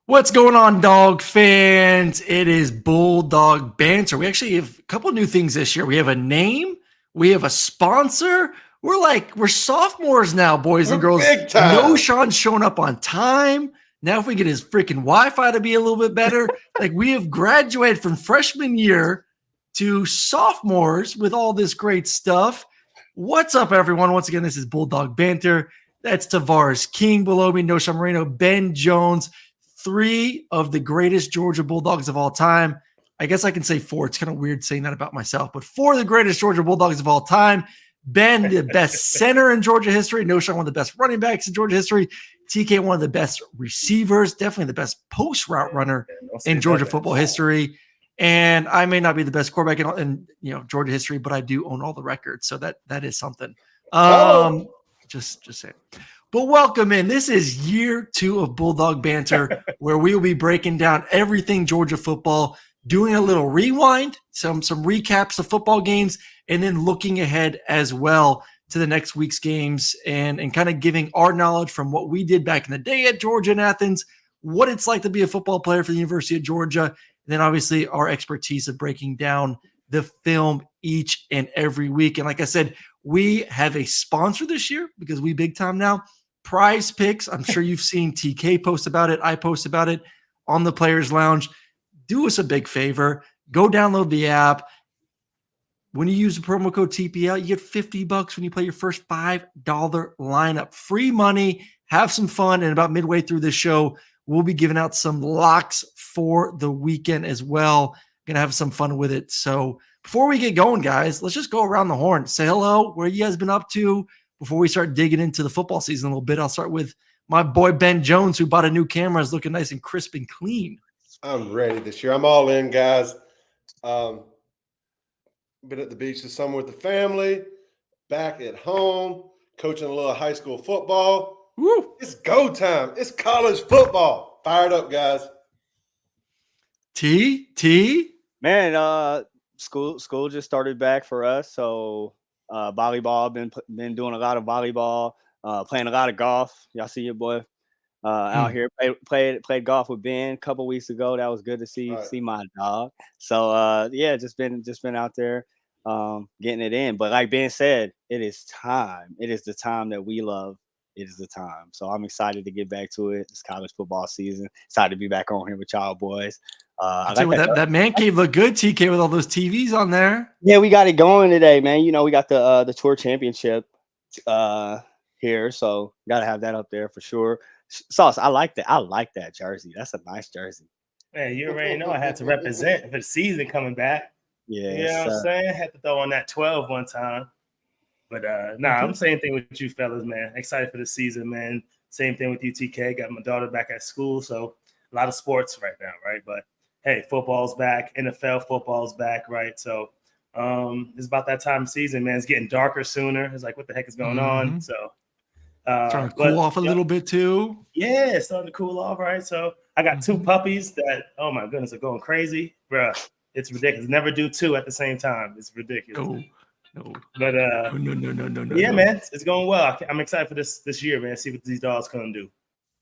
What's going on, dog fans? It is Bulldog Banter. We actually have a couple new things this year. We have a name, we have a sponsor. We're sophomores now, boys and girls. Big time. Knowshon's showing up on time. Now, if we get his freaking Wi-Fi to be a little bit better, we have graduated from freshman year to sophomores with all this great stuff. What's up, everyone? Once again, this is Bulldog Banter. That's Tavarres, King below me, Knowshon Moreno, Ben Jones. Three of the greatest Georgia Bulldogs of all time. I guess I can say four. It's kind of weird saying that about myself, but four of the greatest Georgia Bulldogs of all time. Ben, the best center in Georgia history. Knowshon, one of the best running backs in Georgia history. TK, one of the best receivers. Definitely the best post route runner in Georgia football history. And I may not be the best quarterback in Georgia history, but I do own all the records. So that is something. Just saying. But welcome in. This is year 2 of Bulldog Banter, where we will be breaking down everything Georgia football, doing a little rewind, some recaps of football games, and then looking ahead as well to the next week's games and kind of giving our knowledge from what we did back in the day at Georgia and Athens, what it's like to be a football player for the University of Georgia, and then obviously our expertise of breaking down the film each and every week. And like I said, we have a sponsor this year because we big time now. Prize Picks. I'm sure you've seen TK post about it. I post about it on the Players Lounge. Do us a big favor. Go download the app. When you use the promo code TPL, you get $50 when you play your first $5 lineup. Free money. Have some fun. And about midway through this show, we'll be giving out some locks for the weekend as well. Gonna have some fun with it. So before we get going, guys, let's just go around the horn. Say hello. Where you guys been up to? Before we start digging into the football season a little bit, I'll start with my boy Ben Jones, who bought a new camera. Is looking nice and crisp and clean. I'm ready this year. I'm all in, guys. Been at the beach this summer with the family, back at home, coaching a little high school football. Woo. It's go time. It's college football. Fired up, guys. T? Man, school just started back for us, so volleyball, been doing a lot of volleyball, playing a lot of golf. Y'all see your boy out here played golf with Ben a couple weeks ago. That was good to see my dog. So just been out there getting it in. But like Ben said, it is time. It is the time that we love. It is the time. So I'm excited to get back to it. It's college football season. Excited to be back on here with y'all boys. That man cave looked good, TK, with all those TVs on there. Yeah, we got it going today, man. You know, we got the tour championship here, so got to have that up there for sure. Sauce, I like that. I like that jersey. That's a nice jersey. Man, you already know I had to represent for the season coming back. Yeah, you know what I'm saying? I had to throw on that 12 one time. But I'm same thing with you fellas, man. Excited for the season, man. Same thing with you, TK. Got my daughter back at school, so a lot of sports right now, right? But hey, football's back, NFL football's back, right? So it's about that time of season, man. It's getting darker sooner. It's like, what the heck is going on? So starting to cool off a little bit too. Yeah, it's starting to cool off, right? So I got 2 puppies that, oh my goodness, are going crazy, bro. It's ridiculous. Never do 2 at the same time. It's ridiculous. No. But no. Yeah, man, it's going well. I'm excited for this year, man. See what these dogs can do.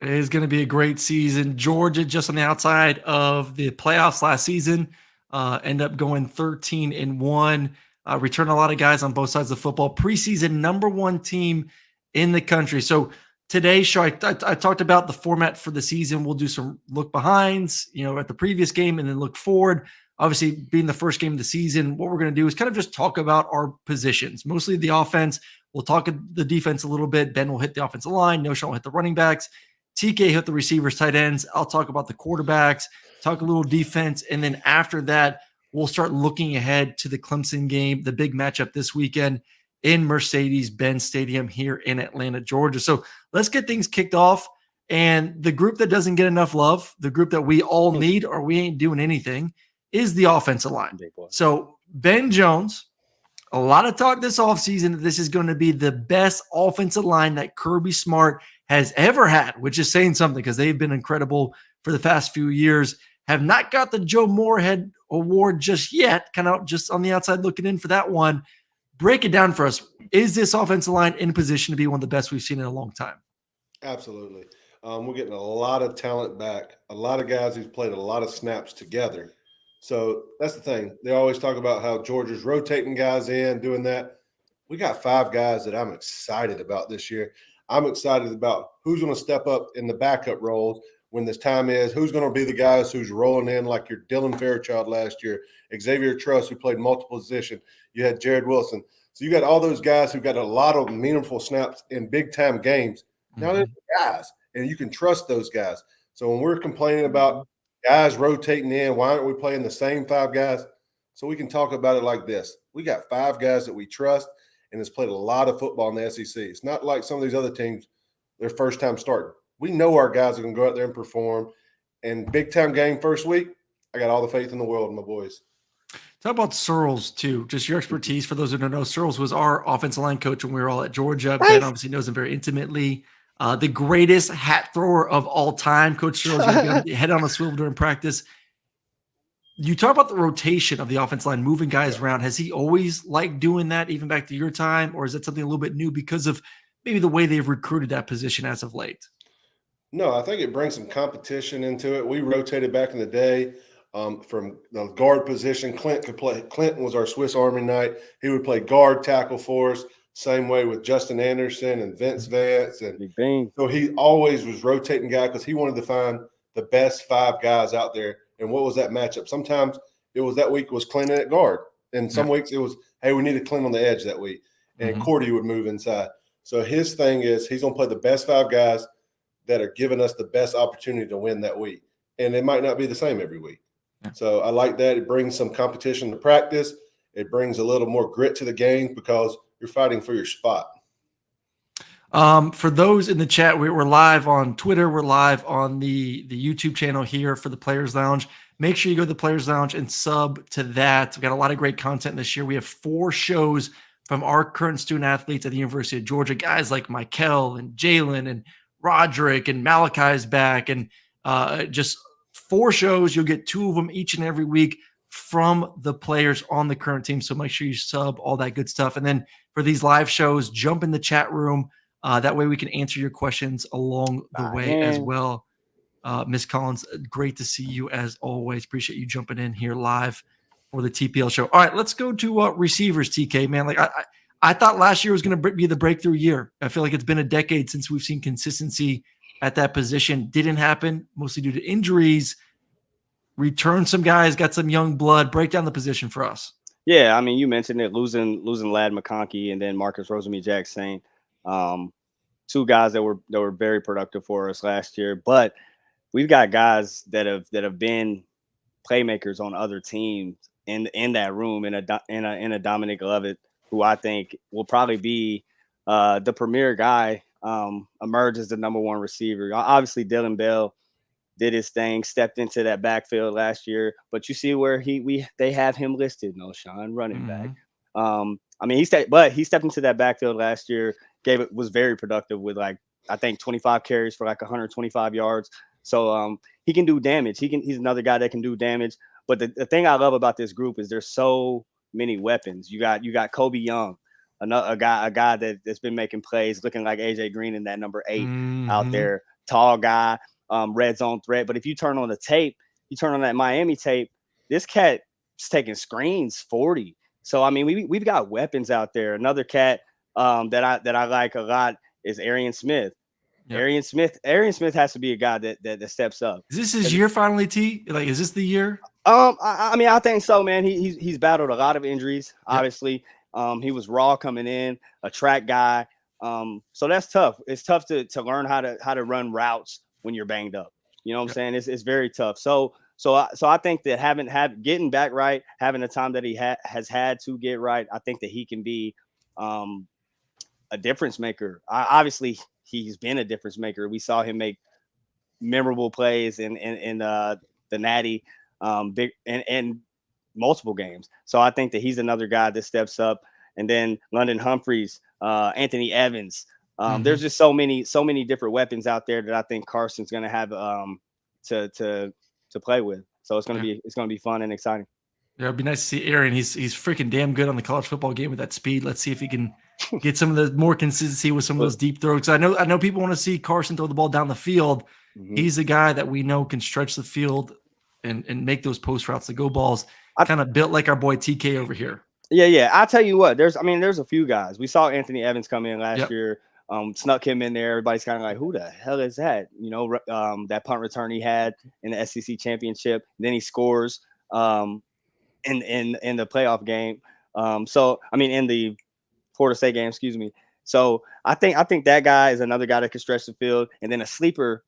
It is going to be a great season. Georgia, just on the outside of the playoffs last season, end up going 13-1. Return a lot of guys on both sides of the football. Preseason #1 team in the country. So today's show, I talked about the format for the season. We'll do some look behinds, at the previous game, and then look forward. Obviously, being the first game of the season, what we're going to do is kind of just talk about our positions, mostly the offense. We'll talk the defense a little bit. Ben will hit the offensive line. Knowshon will hit the running backs. TK hit the receivers, tight ends. I'll talk about the quarterbacks, talk a little defense. And then after that, we'll start looking ahead to the Clemson game, the big matchup this weekend in Mercedes-Benz Stadium here in Atlanta, Georgia. So let's get things kicked off. And the group that doesn't get enough love, the group that we all need or we ain't doing anything, is the offensive line. So Ben Jones, a lot of talk this offseason that this is going to be the best offensive line that Kirby Smart has ever had, which is saying something because they've been incredible for the past few years. Have not got the Joe Moorhead Award just yet, kind of just on the outside looking in for that one. Break it down for us. Is this offensive line in position to be one of the best we've seen in a long time? Absolutely. We're getting a lot of talent back, a lot of guys who've played a lot of snaps together. So that's the thing. They always talk about how Georgia's rotating guys in, doing that. We got 5 guys that I'm excited about this year. I'm excited about who's going to step up in the backup roles when this time is, who's going to be the guys who's rolling in like your Dylan Fairchild last year, Xavier Truss, who played multiple positions. You had Jared Wilson. So you got all those guys who got a lot of meaningful snaps in big-time games. Now they're guys, and you can trust those guys. So when we're complaining about guys rotating in, why aren't we playing the same 5 guys? So we can talk about it like this. We got 5 guys that we trust and has played a lot of football in the SEC. It's not like some of these other teams, their first time starting. We know our guys are going to go out there and perform. And big-time game first week, I got all the faith in the world in my boys. Talk about Searles, too. Just your expertise. For those who don't know, Searles was our offensive line coach when we were all at Georgia. Ben obviously knows him very intimately. The greatest hat thrower of all time, Coach Searles. Head on a swivel during practice. You talk about the rotation of the offensive line, moving guys around. Has he always liked doing that, even back to your time? Or is that something a little bit new because of maybe the way they've recruited that position as of late? No, I think it brings some competition into it. We rotated back in the day from the guard position. Clint could play. Clinton was our Swiss Army knife. He would play guard tackle for us. Same way with Justin Anderson and Vince Vance. And so he always was rotating guy because he wanted to find the best 5 guys out there. And what was that matchup? Sometimes it was that week was Clinton at guard. And some weeks it was, hey, we need a Clinton on the edge that week. And Cordy would move inside. So his thing is he's going to play the best 5 guys that are giving us the best opportunity to win that week. And it might not be the same every week. Yeah. So I like that. It brings some competition to practice. It brings a little more grit to the game because you're fighting for your spot. For those in the chat, we're live on Twitter. We're live on the YouTube channel here for the Players Lounge. Make sure you go to the Players Lounge and sub to that. We've got a lot of great content this year. We have 4 shows from our current student athletes at the University of Georgia, guys like Michael and Jalen and Roderick and Malachi's back, and just 4 shows. You'll get 2 of them each and every week from the players on the current team. So make sure you sub, all that good stuff. And then for these live shows, jump in the chat room. That way we can answer your questions along the way as well. Miss Collins, great to see you as always. Appreciate you jumping in here live for the TPL show. All right, let's go to receivers, TK, man. Like I thought last year was going to be the breakthrough year. I feel like it's been a decade since we've seen consistency at that position. Didn't happen, mostly due to injuries. Return some guys, got some young blood. Break down the position for us. Yeah, I mean, you mentioned it, losing Ladd McConkey and then Marcus Rosemy-Jackson. 2 guys that were very productive for us last year. But we've got guys that have been playmakers on other teams in that room, in a Dominic Lovett, who I think will probably be the premier guy, emerge as the number 1 receiver. Obviously, Dylan Bell did his thing, stepped into that backfield last year, but you see where they have him listed, Knowshon, running back. I mean, he stepped into that backfield last year, was very productive with I think 25 carries for 125 yards. So he can do damage. He's another guy that can do damage. But the thing I love about this group is there's so many weapons. You got Kobe Young, a guy that's been making plays, looking like AJ Green in that number 8 out there, tall guy, red zone threat. But if you turn on the tape, you turn on that Miami tape, this cat is taking screens 40. So I mean, we've got weapons out there. Another cat that I like a lot is Arian Smith. Yep. Arian Smith has to be a guy that steps up. Is this his year finally, T? Like, is this the year? I mean, I think so, man. He's battled a lot of injuries. Yep. Obviously, he was raw coming in, a track guy. So that's tough. It's tough to learn how to run routes when you're banged up. You know what I'm saying? It's very tough. So I think that getting back right, having the time that he has had to get right, I think that he can be a difference maker. Obviously, he's been a difference maker. We saw him make memorable plays in the Natty, big and multiple games. So I think that he's another guy that steps up. And then London Humphreys, Anthony Evans. There's just so many different weapons out there that I think Carson's going to have to play with. So it's going to be fun and exciting. Yeah, it'd be nice to see Aaron. He's freaking damn good on the college football game with that speed. Let's see if he can get some of the more consistency with some of those deep throws. I know people want to see Carson throw the ball down the field. Mhm. He's the guy that we know can stretch the field and make those post routes to go balls. Kind of built like our boy TK over here. Yeah. I'll tell you what, there's a few guys. We saw Anthony Evans come in last year, snuck him in there. Everybody's kind of like, who the hell is that? You know, that punt return he had in the SEC championship. Then he scores in the playoff game. In the Florida State game, excuse me. So I think that guy is another guy that can stretch the field. And then a sleeper,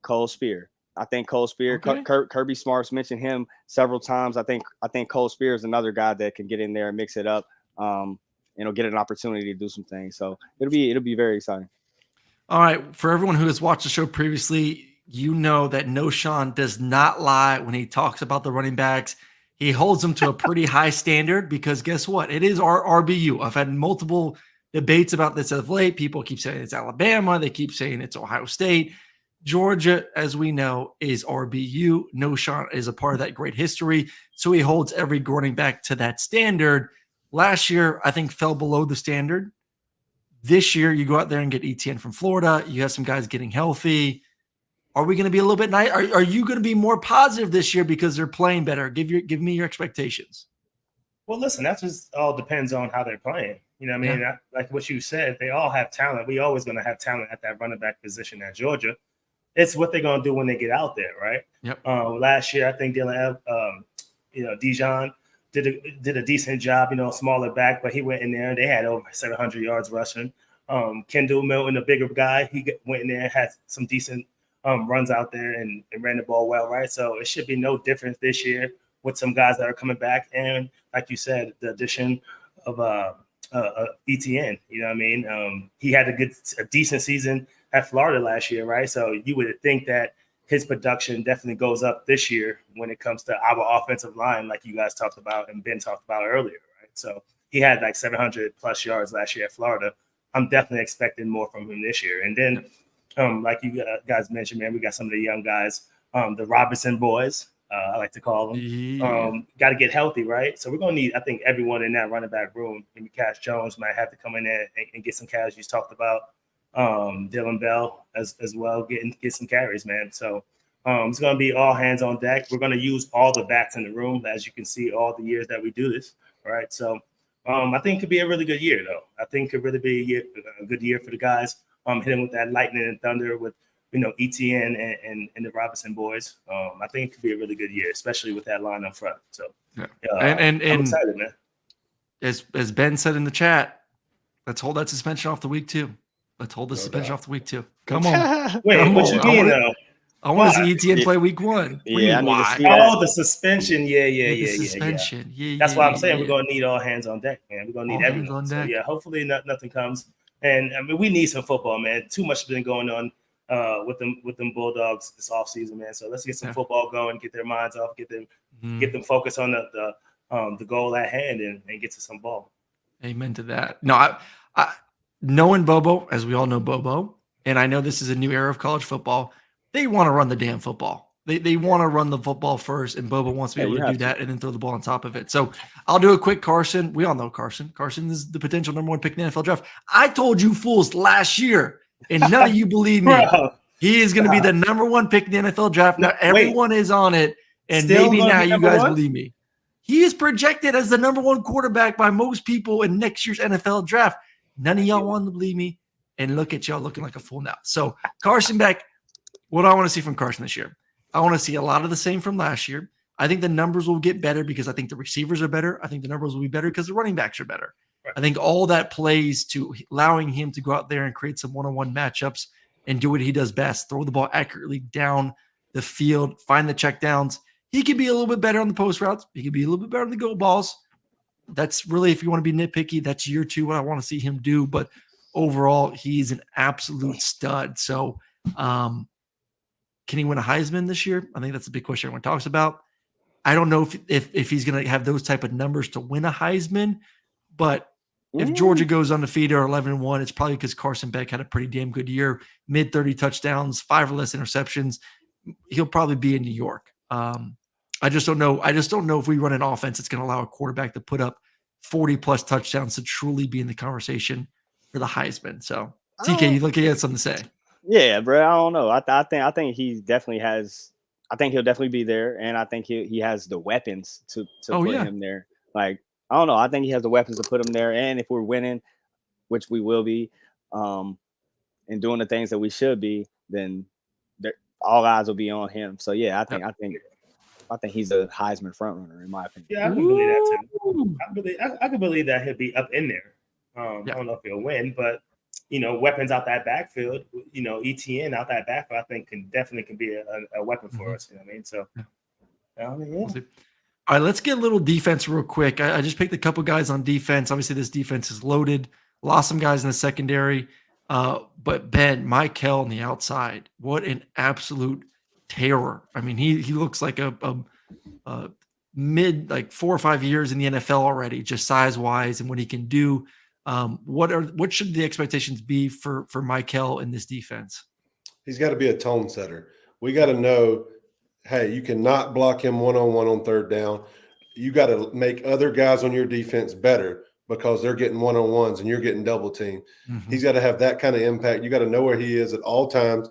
Cole Spear. I think Cole Spear, Okay. Kirby Smart's mentioned him several times. I think Cole Spear is another guy that can get in there and mix it up. He'll get an opportunity to do some things. So it'll be very exciting. All right. For everyone who has watched the show previously, you know that Knowshon does not lie when he talks about the running backs. He holds them to a pretty high standard because guess what? It is our RBU. I've had multiple debates about this of late. People keep saying it's Alabama. They keep saying it's Ohio State. Georgia, as we know, is RBU. Knowshon is a part of that great history. So he holds every running back to that standard. Last year, I think, fell below the standard. This year, you go out there and get ETN from Florida. You have some guys getting healthy. Are we going to be a little bit nice? Are you going to be more positive this year because they're playing better? Give me your expectations. Well, listen, that just all depends on how they're playing. You know what I mean? Yeah. Like what you said, they all have talent. We always going to have talent at that running back position at Georgia. It's what they're going to do when they get out there, right? Yep. Last year, I think Dijon did a decent job, smaller back, but he went in there and they had over 700 yards rushing. Kendall Milton, a bigger guy, he went in there and had some decent runs out there and ran the ball well, right? So it should be no difference this year with some guys that are coming back. And like you said, the addition of ETN, you know what I mean? He had a decent season at Florida last year, right? So you would think that his production definitely goes up this year when it comes to our offensive line, like you guys talked about and Ben talked about earlier, right? So he had like 700 plus yards last year at Florida. I'm definitely expecting more from him this year. And then, like you guys mentioned, man, we got some of the young guys, the Robinson boys, I like to call them. Got to get healthy, right? So we're going to need, I think, everyone in that running back room. Maybe Cash Jones might have to come in there and get some carries you talked about. Dylan Bell as well, get some carries, man. So it's going to be all hands on deck. We're going to use all the backs in the room, as you can see, all the years that we do this, right? So I think it could be a really good year, though. I think it could really be a good year for the guys. Hitting with that lightning and thunder with, ETN and the Robinson boys. I think it could be a really good year, especially with that line up front. So, and I'm excited, man. As Ben said in the chat, let's hold that suspension off the week 2. Let's hold the suspension off the week 2. Come on. Wait, Come what on. you mean, though? I want to see ETN play week 1. Yeah, I need to see that. Oh, the suspension. Yeah. The suspension. Yeah. That's why I'm saying we're going to need all hands on deck, man. We're going to need All hands everyone. on So, deck. yeah, hopefully nothing comes. And, I mean, we need some football, man. Too much has been going on with them Bulldogs this offseason, man. So let's get some football going, get their minds off, get them focused on the goal at hand and get to some ball. Amen to that. No, I knowing Bobo, as we all know Bobo, and I know this is a new era of college football, they want to run the damn football. They want to run the football first, and Bobo wants to be able to do that and then throw the ball on top of it. So I'll do a quick Carson. We all know Carson. Carson is the potential number 1 pick in the NFL draft. I told you fools last year, and none of you believe me. He is going to be the number 1 pick in the NFL draft. Now everyone is on it, and maybe now you guys believe me. He is projected as the number 1 quarterback by most people in next year's NFL draft. None of y'all want to believe me, and look at y'all looking like a fool now. So Carson Beck, what do I want to see from Carson this year? I want to see a lot of the same from last year. I think the numbers will get better because I think the receivers are better. I think the numbers will be better because the running backs are better. Right. I think all that plays to allowing him to go out there and create some one-on-one matchups and do what he does best, throw the ball accurately down the field, find the checkdowns. He could be a little bit better on the post routes. He could be a little bit better on the go balls. That's really, if you want to be nitpicky, that's year 2 what I want to see him do. But overall, he's an absolute stud. So can he win a Heisman this year? I think that's a big question everyone talks about. I don't know if he's going to have those type of numbers to win a Heisman, but if Georgia goes undefeated or 11-1, it's probably because Carson Beck had a pretty damn good year, mid 30 touchdowns, 5 or less interceptions. He'll probably be in New York. I just don't know. I just don't know if we run an offense that's going to allow a quarterback to put up 40 plus touchdowns to truly be in the conversation for the Heisman. So TK, you look at something to say. Yeah, bro. I don't know. I think he definitely has. I think he'll definitely be there, and I think he has the weapons to put him there. Like, I don't know. I think he has the weapons to put him there, and if we're winning, which we will be, and doing the things that we should be, then all eyes will be on him. So yeah, I think he's a Heisman frontrunner in my opinion. Yeah, I can believe that too. I can believe that he'll be up in there. I don't know if he'll win, but weapons out that backfield, ETN out that backfield, I think can be a weapon for us. You know what I mean? So, We'll see. All right, let's get a little defense real quick. I just picked a couple guys on defense. Obviously, this defense is loaded. Lost some guys in the secondary. But Ben, Michael on the outside, what an absolute terror. I mean, he looks like a mid, like 4 or 5 years in the NFL already, just size-wise and what he can do. What should the expectations be for Michael in this defense? He's got to be a tone setter. We got to know, hey, you cannot block him one-on-one on third down. You got to make other guys on your defense better because they're getting one-on-ones and you're getting double teamed. Mm-hmm. He's got to have that kind of impact. You got to know where he is at all times.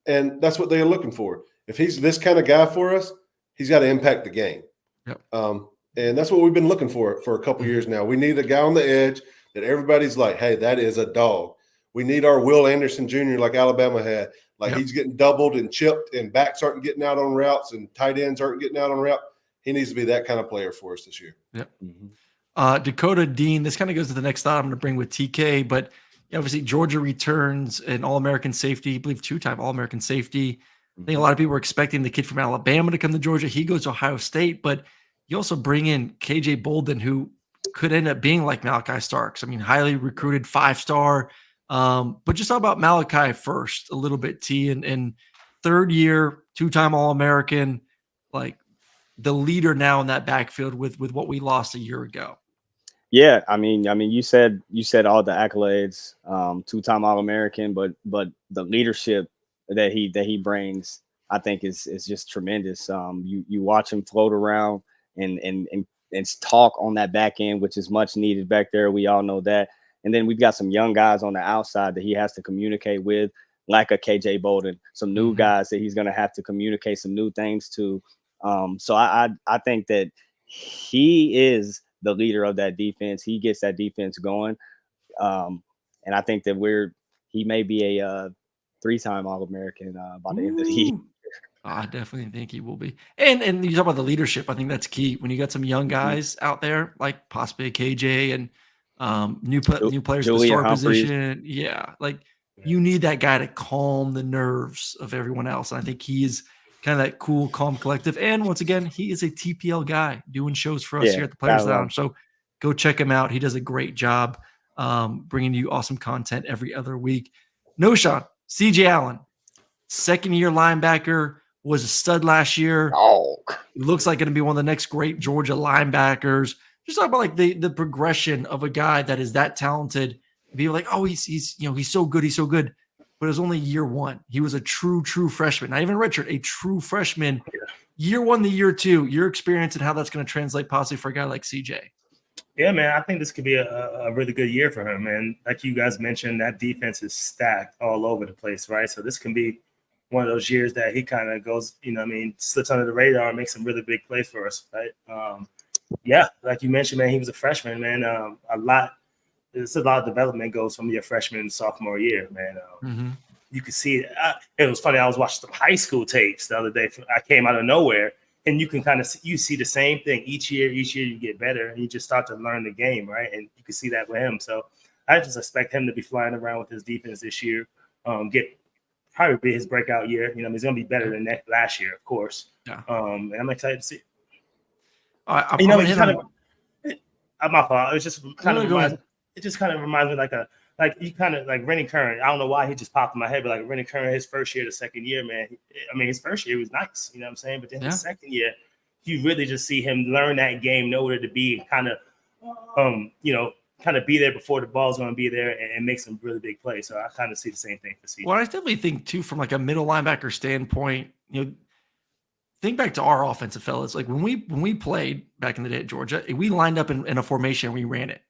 And that's what they're looking for. If he's this kind of guy for us, he's got to impact the game. Yep. And that's what we've been looking for a couple years now. We need a guy on the edge that everybody's like, hey, that is a dog. We need our Will Anderson Jr. like Alabama had. Like he's getting doubled and chipped and backs aren't getting out on routes and tight ends aren't getting out on route. He needs to be that kind of player for us this year. Yep. Mm-hmm. Dakota Dean, this kind of goes to the next thought I'm going to bring with TK, but obviously Georgia returns an All-American safety, I believe 2-time All-American safety. I think a lot of people were expecting the kid from Alabama to come to Georgia. He goes to Ohio State, but you also bring in KJ Bolden, who could end up being like Malachi Starks. I mean, highly recruited 5-star. But just talk about Malachi first a little bit, T. And third year, 2-time All-American, like the leader now in that backfield with what we lost a year ago. Yeah, I mean, you said all the accolades, 2-time All-American, but the leadership that he brings, I think is just tremendous. You watch him float around and talk on that back end, which is much needed back there. We all know that. And then we've got some young guys on the outside that he has to communicate with, like a KJ Bolden, some new guys that he's going to have to communicate some new things to. So I think that he is the leader of that defense. He gets that defense going. And I think that he may be a 3-time All-American by the end of the year. I definitely think he will be. And you talk about the leadership. I think that's key when you got some young guys out there, like possibly a KJ and new players in the star position. Yeah, like you need that guy to calm the nerves of everyone else. And I think he is kind of that cool, calm, collective. And once again, he is a TPL guy doing shows for us here at the Players Lounge. So go check him out. He does a great job bringing you awesome content every other week. Knowshon, CJ Allen, second-year linebacker, was a stud last year. Looks like going to be one of the next great Georgia linebackers. Just talk about like the progression of a guy that is that talented. Be like, oh, he's so good, he's so good. But it was only year one. He was a true freshman. Not even redshirt, a true freshman. Year one to year two, your experience and how that's going to translate possibly for a guy like CJ. Yeah, man, I think this could be a really good year for him. And like you guys mentioned, that defense is stacked all over the place, right? So this can be one of those years that he kind of goes, slips under the radar and makes some really big plays for us, right? Yeah, like you mentioned, man, he was a freshman, man. There's a lot of development goes from your freshman and sophomore year, man. You could see it. It was funny. I was watching some high school tapes the other day. I came out of nowhere, and you can kind of see the same thing each year. Each year you get better, and you just start to learn the game, right? And you can see that with him. So I just expect him to be flying around with his defense this year. Probably be his breakout year. He's going to be better than last year, of course. Yeah. And I'm excited to see it. My fault. It just kind of reminds. It just kind of reminds me like Rennie Curran. I don't know why he just popped in my head, but like Rennie Curran, his first year, the second year, man. His first year was nice, you know what I'm saying? But then his second year, you really just see him learn that game, know where to be, and kind of be there before the ball's going to be there and make some really big plays. So I kind of see the same thing for CJ. Well, I definitely think too, from like a middle linebacker standpoint, think back to our offensive fellas. Like when we played back in the day at Georgia, we lined up in a formation and we ran it.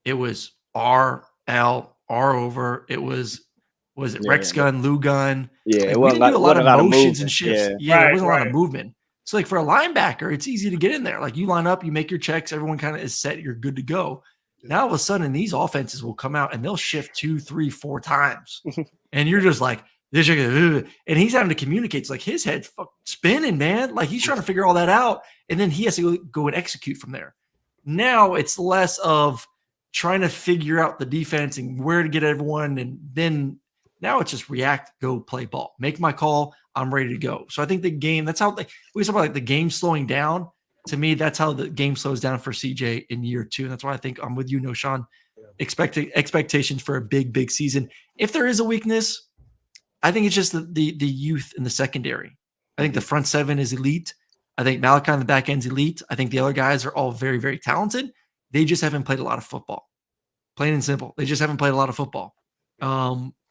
It was R, L, R over. It was it Rex gun, Lou gun? Yeah, like, it we didn't do a lot of motions and movement. shifts. Yeah, Right, it wasn't a lot right. of movement. So like for a linebacker, it's easy to get in there. Like you line up, you make your checks, everyone kind of is set, you're good to go. Now all of a sudden these offenses will come out and they'll shift 2, 3, 4 times. And you're just like, this and he's having to communicate. It's like his head's spinning, man. Like he's trying to figure all that out. And then he has to go and execute from there. Now it's less of trying to figure out the defense and where to get everyone. And then now it's just react, go play ball, make my call. I'm ready to go. So I think the game, that's how we talk about like the game slowing down. To me, that's how the game slows down for CJ in year 2. And that's why I think I'm with you, Knowshon. Expectations for a big season. If there is a weakness, I think it's just the youth in the secondary. I think the front 7 is elite. I think Malachi on the back end is elite. I think the other guys are all very, very talented. They just haven't played a lot of football. Plain and simple. They just haven't played a lot of football.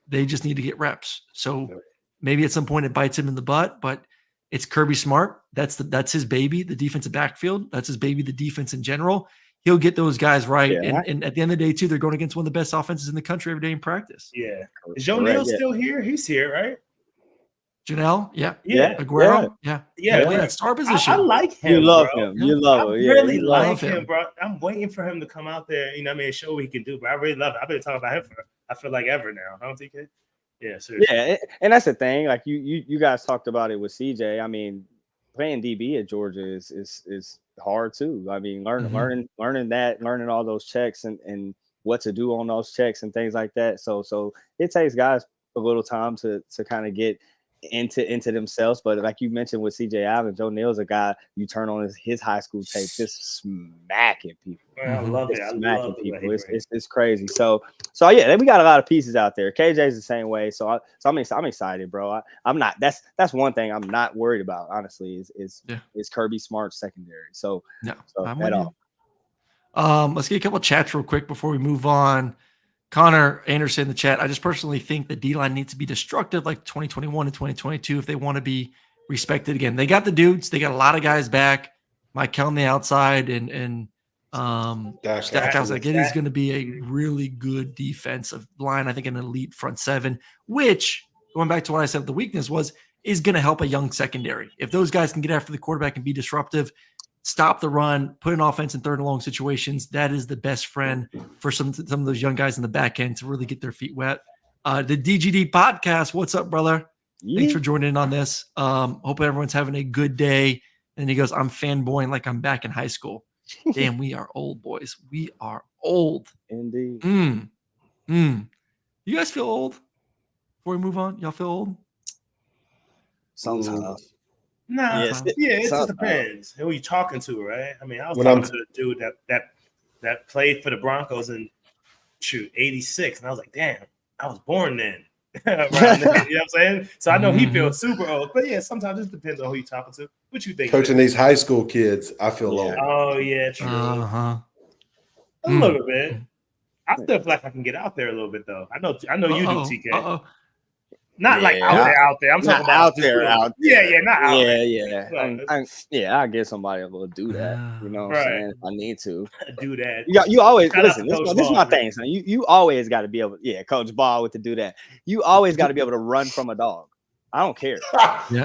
They just need to get reps. So maybe at some point it bites him in the butt, but it's Kirby Smart. That's his baby, the defensive backfield. That's his baby, the defense in general. He'll get those guys right. Yeah. And at the end of the day, too, they're going against one of the best offenses in the country every day in practice. Yeah. Is Joe Neal still here? He's here, right? Janelle, yeah. Aguero, yeah. That star position. I like him. You love bro. him. You love him. I Yeah, really you like love him, bro. I'm waiting for him to come out there. You know what I mean? Show what he can do. But I really love it. I've been talking about him for, I feel like, ever now. I don't think it. Yeah, seriously. Yeah, and that's the thing. Like you guys talked about it with CJ. I mean, playing DB at Georgia is hard too. I mean, learning all those checks and what to do on those checks and things like that. So it takes guys a little time to kind of get into themselves. But like you mentioned with CJ Allen, Joe Neal's a guy you turn on his high school tape, just smacking people. Man, I love it. I love people. It's crazy. So yeah, we got a lot of pieces out there. KJ's the same way. So I'm excited, bro. I'm not. That's one thing I'm not worried about. Honestly, is Kirby Smart's secondary. So I'm at with all. you. Let's get a couple of chats real quick before we move on. Connor Anderson in the chat. I just personally think the D-line needs to be destructive like 2021 and 2022 if they want to be respected again. They got the dudes. They got a lot of guys back. Mike Kell on the outside and Stackhouse. Like it is going to be a really good defensive line. I think an elite front 7, which going back to what I said, the weakness is going to help a young secondary. If those guys can get after the quarterback and be disruptive, stop the run, put an offense in 3rd and long situations, that is the best friend for some of those young guys in the back end to really get their feet wet. The DGD podcast, what's up, brother? Yeah. Thanks for joining in on this. Hope everyone's having a good day. And he goes, I'm fanboying like I'm back in high school. Damn, we are old, boys. We are old. Indeed. You guys feel old? Before we move on, y'all feel old? Sometimes. Nah, it just depends who you talking to, right? I mean, I was talking to the dude that played for the Broncos in 86, and I was like, damn, I was born then. Around then, you know what I'm saying? So I know he feels super old, but yeah, sometimes it just depends on who you talking to. What you think? Coaching these high school kids, I feel old. Oh yeah, true. A little bit. I still feel like I can get out there a little bit thoh. I know you do, TK. Not like out there. I'm talking about out there. Yeah, not out there. Yeah. I get somebody able to do that. You know what I'm saying? If I need to do that. You always listen. This is my thing, son. You always got to be able. Yeah, Coach Ball with to do that. You always got to be able to run from a dog. I don't care.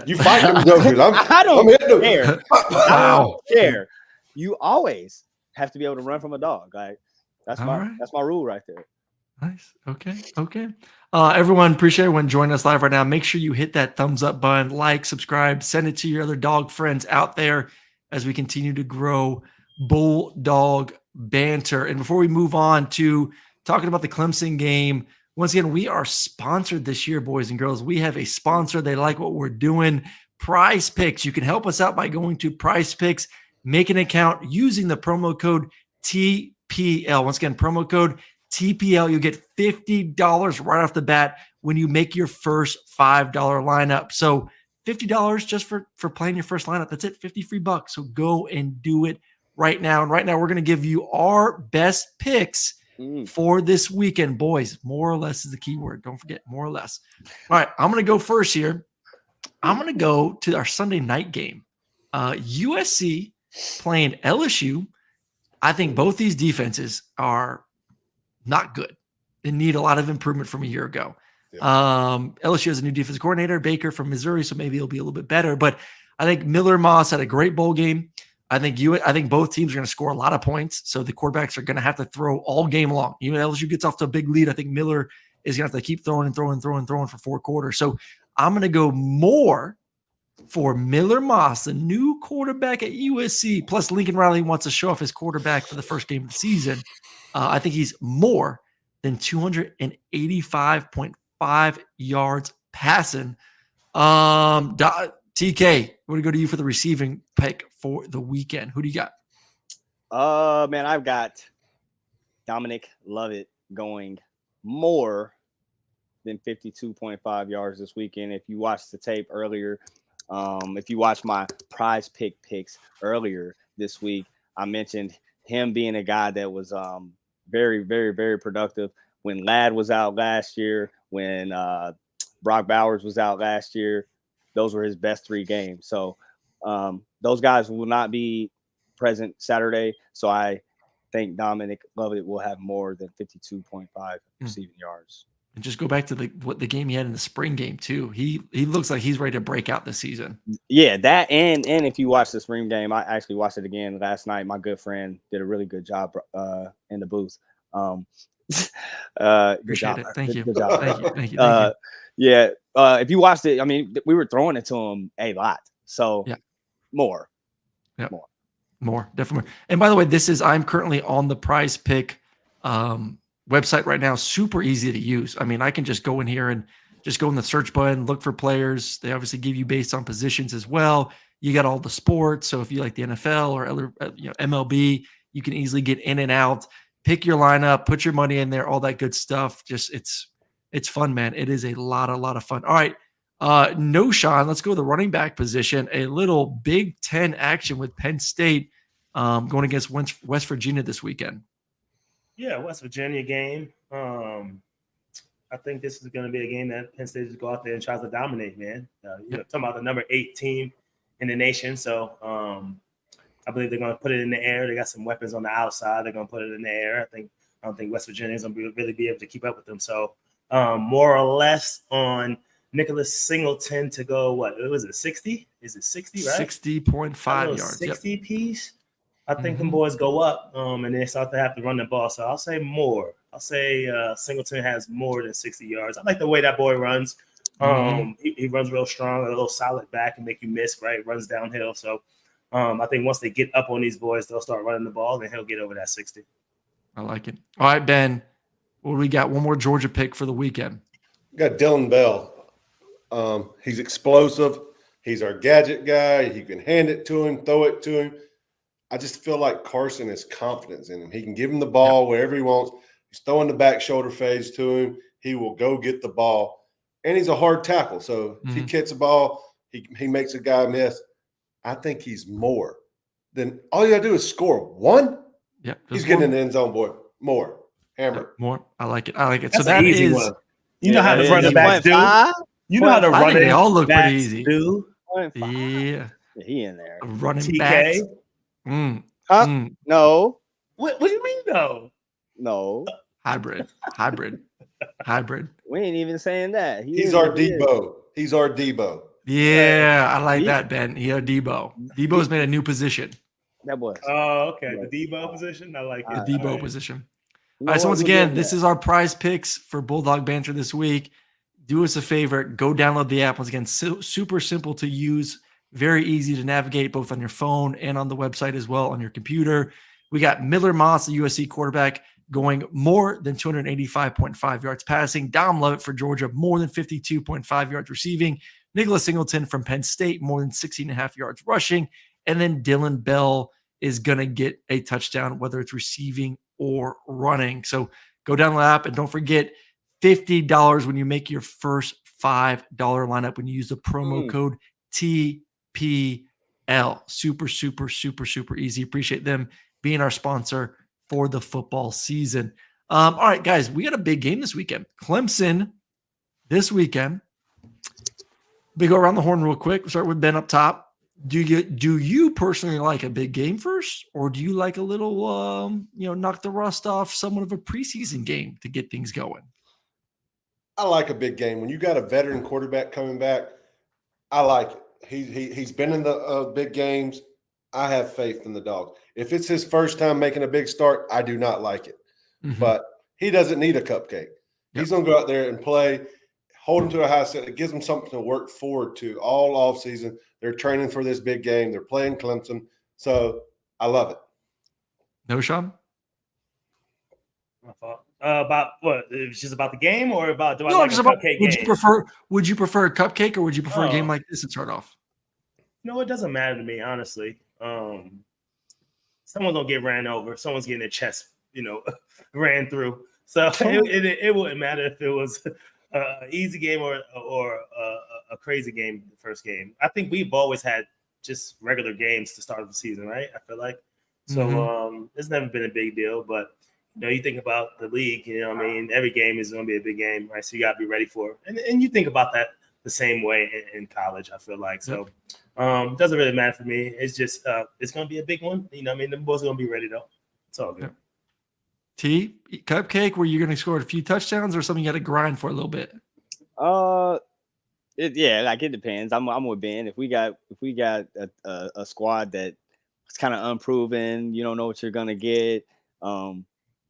You fight them jokers. I don't care. I don't care. You always have to be able to run from a dog. Like that's my rule right there. Nice. Okay. Everyone, appreciate everyone joining us live right now. Make sure you hit that thumbs up button, like, subscribe, send it to your other dog friends out there as we continue to grow Bulldog banter. And before we move on to talking about the Clemson game, once again, we are sponsored this year, boys and girls. We have a sponsor. They like what we're doing. Prize Picks. You can help us out by going to Prize Picks, make an account using the promo code TPL. Once again, promo code TPL, you'll get $50 right off the bat when you make your first $5 lineup. So $50 just for playing your first lineup. That's it, $50 free bucks. So go and do it right now. And right now, we're going to give you our best picks for this weekend. Boys, more or less is the key word. Don't forget, more or less. All right, I'm going to go first here. I'm going to go to our Sunday night game. USC playing LSU. I think both these defenses are not good. They need a lot of improvement from a year ago. Yeah. LSU has a new defensive coordinator, Baker from Missouri, so maybe it'll be a little bit better. But I think Miller Moss had a great bowl game. I think both teams are going to score a lot of points, so the quarterbacks are going to have to throw all game long. Even LSU gets off to a big lead, I think Miller is going to have to keep throwing for 4 quarters. So I'm going to go more for Miller Moss, the new quarterback at USC. Plus, Lincoln Riley wants to show off his quarterback for the first game of the season. I think he's more than 285.5 yards passing. TK, we're going to go to you for the receiving pick for the weekend. Who do you got? Man, I've got Dominic Lovett going more than 52.5 yards this weekend. If you watched the tape earlier, if you watched my prize picks earlier this week, I mentioned him being a guy that was very, very, very productive when Ladd was out last year, when Brock Bowers was out last year. Those were his best 3 games. So those guys will not be present Saturday. So I think Dominic Lovett will have more than 52.5 receiving yards. And just go back to the game he had in the spring game too. He looks like he's ready to break out this season. Yeah, that and if you watch the spring game, I actually watched it again last night. My good friend did a really good job in the booth. Good job. It. Thank you. Good job. Thank you. Yeah. If you watched it, I mean, we were throwing it to him a lot. So yeah. More. More, definitely. And by the way, I'm currently on the Prize Pick website right now. Super easy to use. I mean, I can just go in here and just go in the search button, look for players. They obviously give you based on positions as well. You got all the sports. So if you like the NFL or other, MLB, you can easily get in and out, pick your lineup, put your money in there, all that good stuff. Just it's fun, man. It is a lot of fun. All right. Knowshon, let's go to the running back position. A little Big Ten action with Penn State going against West Virginia this weekend. Yeah, West Virginia game. I think this is going to be a game that Penn State just go out there and tries to dominate, man. You're talking about the number 8 team in the nation. So I believe they're going to put it in the air. They got some weapons on the outside. They're going to put it in the air. I don't think West Virginia is going to really be able to keep up with them. So more or less on Nicholas Singleton to go, what was it, 60? Is it 60, right? 60.5 yards. 60 piece. I think them boys go up and they start to have to run the ball. So I'll say more. I'll say Singleton has more than 60 yards. I like the way that boy runs. He runs real strong, a little solid back and make you miss, right? Runs downhill. So I think once they get up on these boys, they'll start running the ball and he'll get over that 60. I like it. All right, Ben, what do we got? One more Georgia pick for the weekend. We got Dylan Bell. He's explosive. He's our gadget guy. You can hand it to him, throw it to him. I just feel like Carson has confidence in him. He can give him the ball wherever he wants. He's throwing the back shoulder phase to him. He will go get the ball. And he's a hard tackle. So if he gets the ball, he makes a guy miss. I think he's more than all you got to do is score one. Yeah. He's getting in the end zone, boy. More. Hammer. More. I like it. That's so that easy is one. You know how the running backs do. You know how to run it. They all look pretty easy. Do. Yeah. He in there. Running back. No. What do you mean, though? No. Hybrid. We ain't even saying that. He's our Debo. He's our Debo. Yeah, I like that, Ben. Yeah, Debo. Debo's made a new position. That boy. Oh, okay. The Debo position. I like it. The Debo position. All right. So once again, this is our prize picks for Bulldog Banter this week. Do us a favor. Go download the app. Once again, super simple to use. Very easy to navigate both on your phone and on the website as well on your computer. We got Miller Moss, the USC quarterback, going more than 285.5 yards passing. Dom Lovett for Georgia, more than 52.5 yards receiving. Nicholas Singleton from Penn State, more than 16.5 yards rushing. And then Dylan Bell is going to get a touchdown, whether it's receiving or running. So go down the app and don't forget $50 when you make your first $5 lineup when you use the promo code TPL. Super easy. Appreciate them being our sponsor for the football season. All right, guys, we got a big game this weekend. Clemson this weekend. We go around the horn real quick. We'll start with Ben up top. Do you personally like a big game first, or do you like a little knock the rust off somewhat of a preseason game to get things going? I like a big game. When you got a veteran quarterback coming back, I like it. He's been in the big games. I have faith in the Dogs. If it's his first time making a big start, I do not like it. But he doesn't need a cupcake. He's going to go out there and play, hold him to a high set. It gives him something to work forward to all offseason. They're training for this big game. They're playing Clemson. So I love it. Knowshon? My fault. About what? It was just about the game, or about do I No, like just a about, cupcake would game? you prefer a cupcake, or would you prefer a game like this to start off? No, it doesn't matter to me, honestly. Someone's gonna get ran over. Someone's getting their chest, ran through. So it wouldn't matter if it was an easy game or a crazy game. The first game, I think we've always had just regular games to start the season, right? I feel like so. It's never been a big deal, but you think about the league. Every game is gonna be a big game, right? So you gotta be ready for it, and you think about that the same way in college. I feel like so. It doesn't really matter for me. It's just it's gonna be a big one. The boys are gonna be ready though. It's all good. T, cupcake, where you're gonna score a few touchdowns, or something you got to grind for a little bit? It depends. I'm with Ben. If we got a squad that is kind of unproven, you don't know what you're gonna get.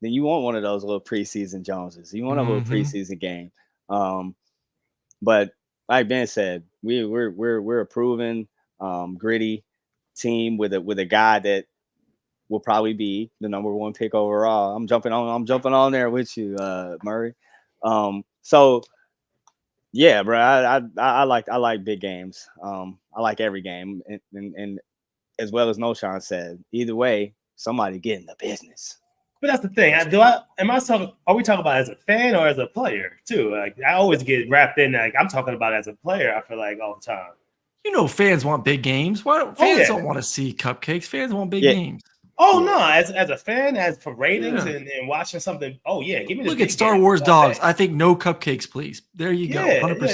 Then you want one of those little preseason Joneses. You want a little preseason game. But like Ben said, we're a proven, gritty team with a guy that will probably be the number 1 pick overall. I'm jumping on there with you, Murray. So yeah, bro, I like big games. I like every game, and as well as Knowshon said, either way, somebody getting the business. But that's the thing. Are we talking about as a fan or as a player too? Like I always get wrapped in. Like I'm talking about as a player. I feel like all the time. Fans want big games. Fans don't want to see cupcakes. Fans want big games. Oh no, as a fan, as for ratings and watching something. Oh yeah, give me the look at Star Wars Dogs. I think no cupcakes, please. There you go. 100%.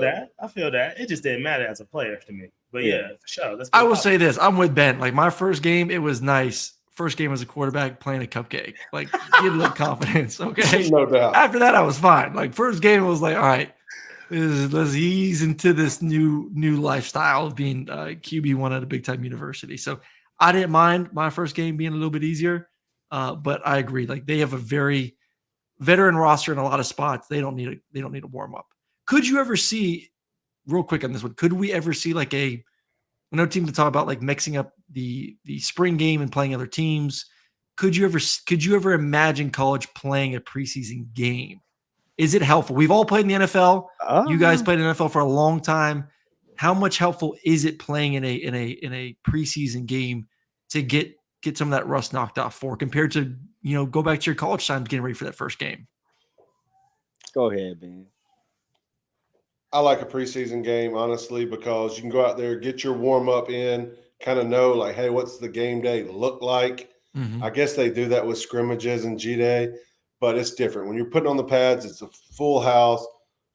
Yeah, I feel that. It just didn't matter as a player to me. But yeah, for sure. I will say this. I'm with Ben. Like my first game, it was nice. First game as a quarterback playing a cupcake. Like give a little confidence. Okay. No doubt. After that, I was fine. Like first game, I was like, all right, let's ease into this new lifestyle of being QB1 at a big time university. So I didn't mind my first game being a little bit easier. But I agree. Like they have a very veteran roster in a lot of spots. They don't need a warm up. Could you ever see, real quick on this one, could we ever see like another team to talk about like mixing up the spring game and playing other teams? Could you ever imagine college playing a preseason game? Is it helpful? We've all played in the NFL. You guys played in the NFL for a long time. How much helpful is it playing in a preseason game to get some of that rust knocked off for compared to go back to your college times getting ready for that first game? Go ahead, Ben. I like a preseason game, honestly, because you can go out there, get your warm-up in, kind of know, like, hey, what's the game day look like? I guess they do that with scrimmages and G-Day, but it's different. When you're putting on the pads, it's a full house.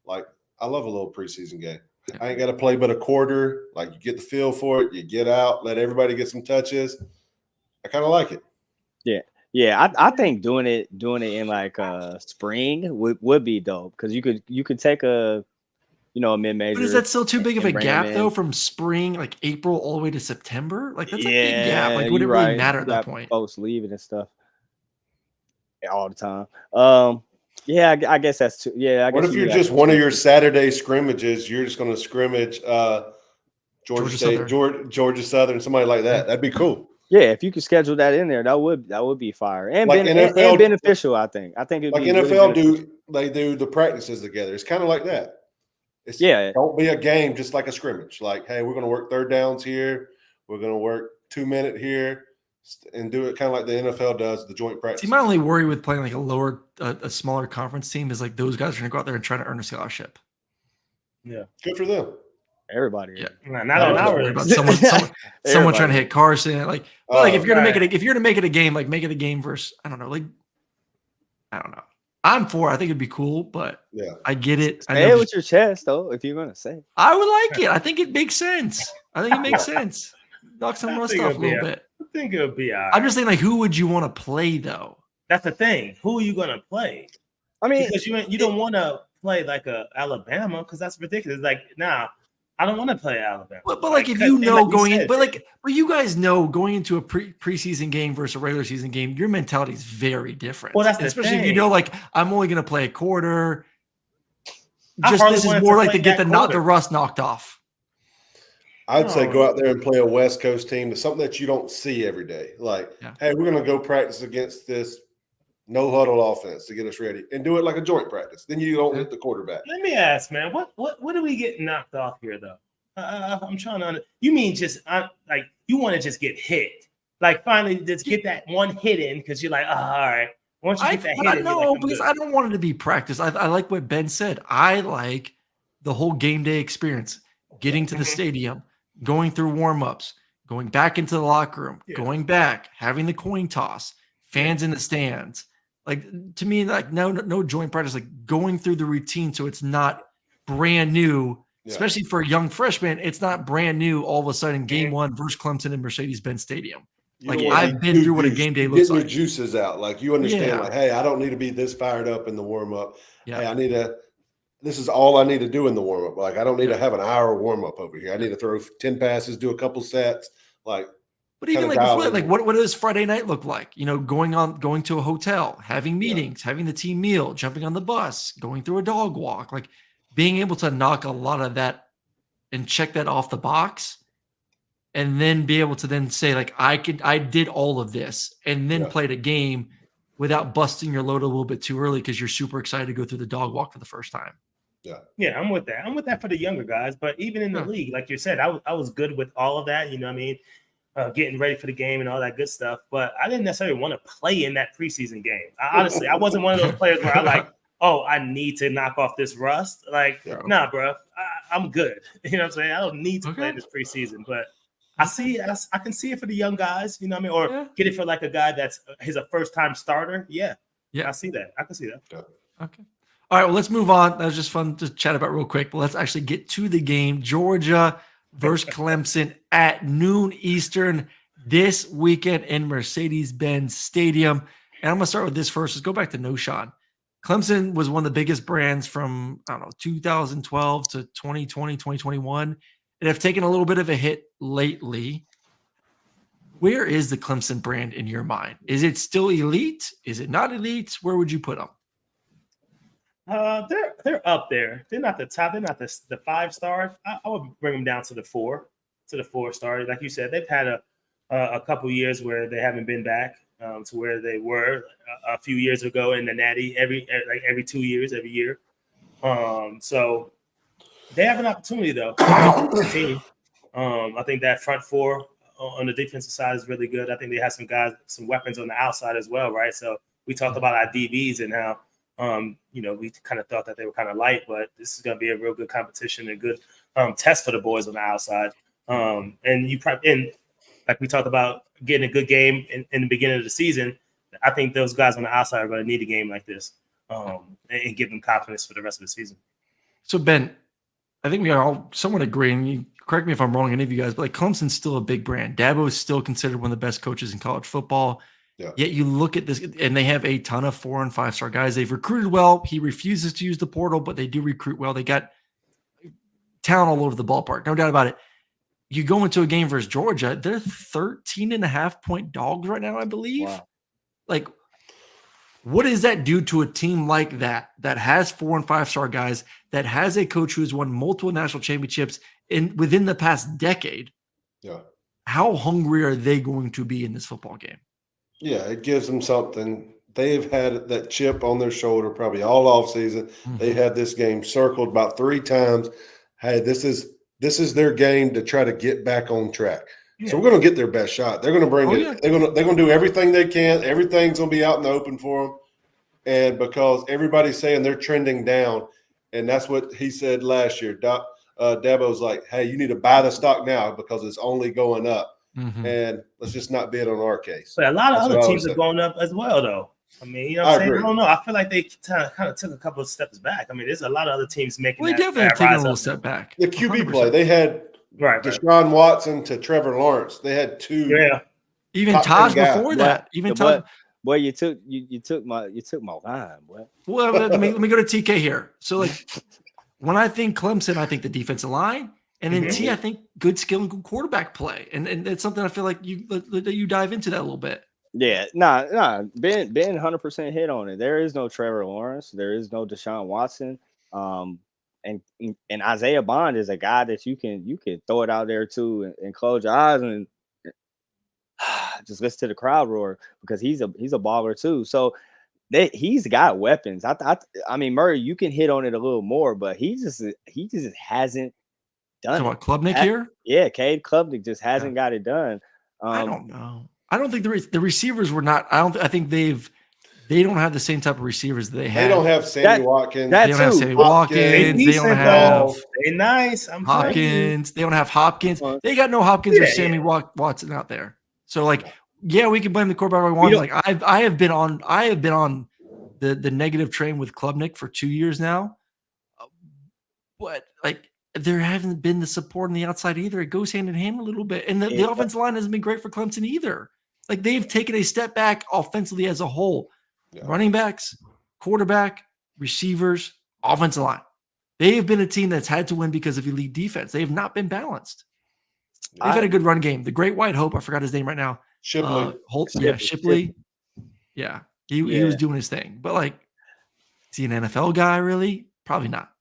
Like, I love a little preseason game. I ain't got to play but a quarter. Like, you get the feel for it. You get out, let everybody get some touches. I kind of like it. Yeah. I think doing it in like spring would be dope because you could take a mid-major. But is that still too big of a gap though from spring, like April all the way to September? Like that's a big gap. Like would it really matter at that point? Folks leaving and stuff all the time. I guess that's too. Yeah, I guess. What if you're just one of your Saturday scrimmages? You're just going to scrimmage Georgia State, Georgia Southern, somebody like that. That'd be cool. Yeah, if you could schedule that in there, that would be fire and, like NFL, and beneficial. I think it'd like be NFL really they do the practices together. It's kind of like that. Don't be a game just like a scrimmage. Like, hey, we're going to work third downs here. We're going to work 2-minute here and do it kind of like the NFL does, the joint practice. See, my only worry with playing like a smaller conference team is like those guys are going to go out there and try to earn a scholarship. Yeah. Good for them. Everybody. Yeah. Not on our about someone trying to hit Carson. Like if you're going to make it a game, like make it a game versus, I don't know. I'm for it. I think it'd be cool, but Yeah. I get it. I Say know it with your chest, though, if you're gonna say it. I would like it. I think it makes sense. I think it makes sense. Knock some I rust think off a it'll be little bit. I think it'll be all right. I'm just saying, like, who would you want to play though? That's the thing. Who are you gonna play? I mean, Because you don't want to play like a Alabama because that's ridiculous. Like, nah, I don't want to play Alabama. But like if you know going in, but you guys know going into a preseason game versus a regular season game, your mentality is very different. Well, that's the especially if you thing. know, like, I'm only going to play a quarter. I Just hardly this is wanted more to like to play get that the quarter. rust knocked off. I'd say go out there and play a West Coast team. It's something that you don't see every day. Like, hey, we're going to go practice against this no huddle offense to get us ready, and do it like a joint practice. Then you don't hit the quarterback. Let me ask, man, what do we get knocked off here though? I'm trying to. You mean just like you want to just get hit? Like finally just get that one hit in because you're like, all right. Once you get that hit in, no, because I don't want it to be practice. I like what Ben said. I like the whole game day experience, getting to the stadium, going through warm-ups, going back into the locker room, going back, having the coin toss, fans in the stands. Like, to me, like no joint practice, like going through the routine so it's not brand new, especially for a young freshman. It's not brand new all of a sudden game one versus Clemson in Mercedes-Benz Stadium. Like, I've been through what a game day looks like. Getting your juices out. Like, you understand, like, hey, I don't need to be this fired up in the warm-up. Hey, this is all I need to do in the warm-up. Like, I don't need to have an hour warm-up over here. I need to throw 10 passes, do a couple sets. Like, but even like before that, like what does Friday night look like? You know, going to a hotel, having meetings, having the team meal, jumping on the bus, going through a dog walk, like being able to knock a lot of that and check that off the box, and then be able to then say, like, I did all of this and then played a game without busting your load a little bit too early because you're super excited to go through the dog walk for the first time. Yeah, I'm with that. I'm with that for the younger guys, but even in the league, like you said, I was good with all of that. You know what I mean? Getting ready for the game and all that good stuff, but I didn't necessarily want to play in that preseason game. Honestly, I wasn't one of those players where I like, oh, I need to knock off this rust. Like, nah, bro, I'm good. You know what I'm saying? I don't need to play this preseason, but I can see it for the young guys. You know what I mean? Or get it for like a guy that's a first time starter. Yeah, I see that. I can see that. Okay. All right. Well, let's move on. That was just fun to chat about real quick, but let's actually get to the game. Georgia versus Clemson at noon Eastern this weekend in Mercedes-Benz Stadium. And I'm going to start with this first. Let's go back to Knowshon. Clemson was one of the biggest brands from, 2012 to 2020, 2021, and have taken a little bit of a hit lately. Where is the Clemson brand in your mind? Is it still elite? Is it not elite? Where would you put them? They're up there. They're not the top. They're not the 5-star. I would bring them down to the 4-star. Like you said, they've had a couple years where they haven't been back to where they were a few years ago in the Natty every 2 years, every year. So they have an opportunity though. I think that front four on the defensive side is really good. I think they have some weapons on the outside as well, right? So we talked about our DBs and how. We kind of thought that they were kind of light, but this is going to be a real good competition and good test for the boys on the outside. And like we talked about getting a good game in the beginning of the season, I think those guys on the outside are going to need a game like this and give them confidence for the rest of the season. So, Ben, I think we are all somewhat agreeing. You correct me if I'm wrong, any of you guys, but like Clemson's still a big brand. Dabo is still considered one of the best coaches in college football. Yeah. Yet you look at this, and they have a ton of 4- and 5-star guys. They've recruited well. He refuses to use the portal, but they do recruit well. They got talent all over the ballpark, no doubt about it. You go into a game versus Georgia, they're 13.5-point dogs right now, I believe. Wow. Like, what does that do to a team like that has 4- and 5-star guys, that has a coach who has won multiple national championships within the past decade? Yeah. How hungry are they going to be in this football game? Yeah, it gives them something. They've had that chip on their shoulder probably all offseason. Mm-hmm. They had this game circled about 3 times. Hey, this is their game to try to get back on track. Yeah. So we're going to get their best shot. They're going to bring it. Yeah. They're going to do everything they can. Everything's going to be out in the open for them. And because everybody's saying they're trending down, and that's what he said last year. Dabo's like, hey, you need to buy the stock now because it's only going up. Mm-hmm. And let's just not bet on our case. But a lot of other teams are going up as well, though. I mean, you know what I'm saying? agree. I don't know. I feel like they kind of took a couple of steps back. I mean, there's a lot of other teams making Well, they that definitely have taken a rise little up. step back. The QB 100%. play, they had Right. Deshaun Watson to Trevor Lawrence. They had two. Yeah. Even top Taj 10 guys. before that. Even Taj. Boy, you took my line, boy. Well, let me go to TK here. So, like, when I think Clemson, I think the defensive line, and then T, I think good skill and good quarterback play, and it's something I feel like you dive into that a little bit. Yeah, nah. Ben 100% hit on it. There is no Trevor Lawrence. There is no Deshaun Watson. And Isaiah Bond is a guy that you can throw it out there too and close your eyes and just listen to the crowd roar because he's a baller too. So he's got weapons. I mean, Murray, you can hit on it a little more, but he just hasn't done it. Klubnik here? Yeah, Cade Klubnik just hasn't got it done. I don't know. I don't think the receivers were not. I think they don't have the same type of receivers that they have. They don't have Sammy Watkins. They don't have Sammy Watkins. They don't have nice. Hopkins. They don't have Hopkins. They got no Hopkins or Sammy Watson out there. So like, yeah, we can blame the quarterback all we want. Like I have been on the negative train with Klubnik for 2 years now. But like there haven't been the support on the outside either. It goes hand in hand a little bit. And the offensive line hasn't been great for Clemson either. Like they've taken a step back offensively as a whole. Yeah. Running backs, quarterback, receivers, offensive line. They have been a team that's had to win because of elite defense. They have not been balanced. They've had a good run game. The Great White Hope, I forgot his name right now. Shipley. Shipley. Yeah, he was doing his thing. But like, is he an NFL guy really? Probably not.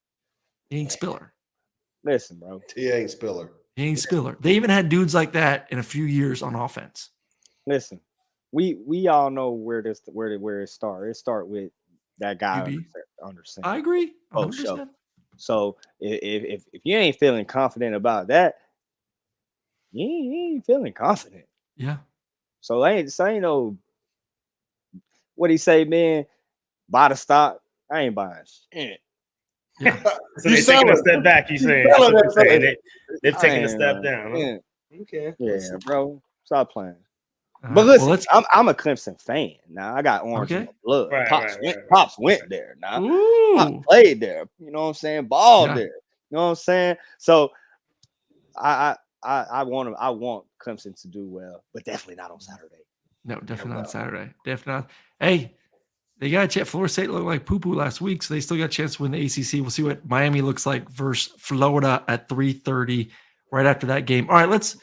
He ain't Spiller. Listen, bro. He ain't Spiller. He ain't Spiller. They even had dudes like that in a few years on offense. Listen, we all know where it starts. It start with that guy under center. I agree. Oh, sure. So if you ain't feeling confident about that, you ain't feeling confident. Yeah. So ain't no what he say, man. Buy the stock. I ain't buying shit. Yeah. So they're taking a step back. You saying? They're taking a step down. Huh? Okay. Yeah, bro. Stop playing. But listen, I'm a Clemson fan. Now I got orange in the blood. Pops went there. Now Pops played there. You know what I'm saying? Ball there. You know what I'm saying? So I want Clemson to do well, but definitely not on Saturday. No, definitely not on Saturday. Definitely not. Hey, they got a chance. Florida State looked like poo-poo last week, so they still got a chance to win the ACC. We'll see what Miami looks like versus Florida at 3:30 right after that game. All right, let's